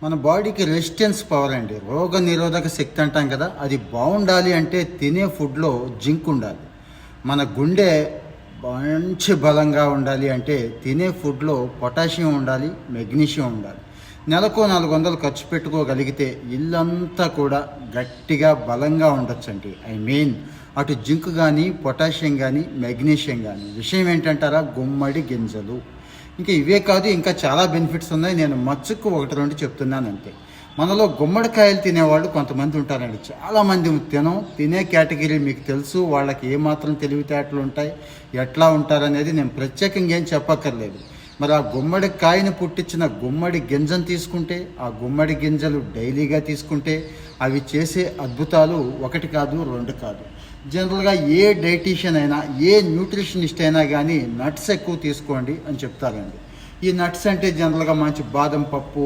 మన బాడీకి resistance power అండి, రోగ నిరోధక శక్తి అంటాం కదా, అది బాగుండాలి అంటే తినే ఫుడ్లో జింక్ ఉండాలి. మన గుండె మంచి బలంగా ఉండాలి అంటే తినే ఫుడ్లో పొటాషియం ఉండాలి, మెగ్నీషియం ఉండాలి. నెలకు 400 ఖర్చు పెట్టుకోగలిగితే ఇల్లంతా కూడా గట్టిగా బలంగా ఉండొచ్చండి. అటు జింక్ కానీ, పొటాషియం కానీ, మెగ్నీషియం కానీ. విషయం ఏంటంటారా, గుమ్మడి గింజలు. ఇంకా ఇవే కాదు, ఇంకా చాలా బెనిఫిట్స్ ఉన్నాయి. నేను మచ్చుకు 1-2 చెప్తున్నాను అంతే. మనలో గుమ్మడికాయలు తినేవాళ్ళు కొంతమంది ఉంటారండి, చాలామంది తినే కేటగిరీ మీకు తెలుసు. వాళ్ళకి ఏమాత్రం తెలివితేటలు ఉంటాయి, ఎట్లా ఉంటారనేది నేను ప్రత్యేకంగా ఏం చెప్పక్కర్లేదు. మరి ఆ గుమ్మడికాయను పుట్టించిన గుమ్మడి గింజను తీసుకుంటే, ఆ గుమ్మడి గింజలు డైలీగా తీసుకుంటే అవి చేసే అద్భుతాలు 1 కాదు 2 కాదు. జనరల్గా ఏ డైటీషియన్ అయినా, ఏ న్యూట్రిషనిస్ట్ అయినా కానీ నట్స్ ఎక్కువ తీసుకోండి అని చెప్తారండి. ఈ నట్స్ అంటే జనరల్గా మంచి బాదం పప్పు,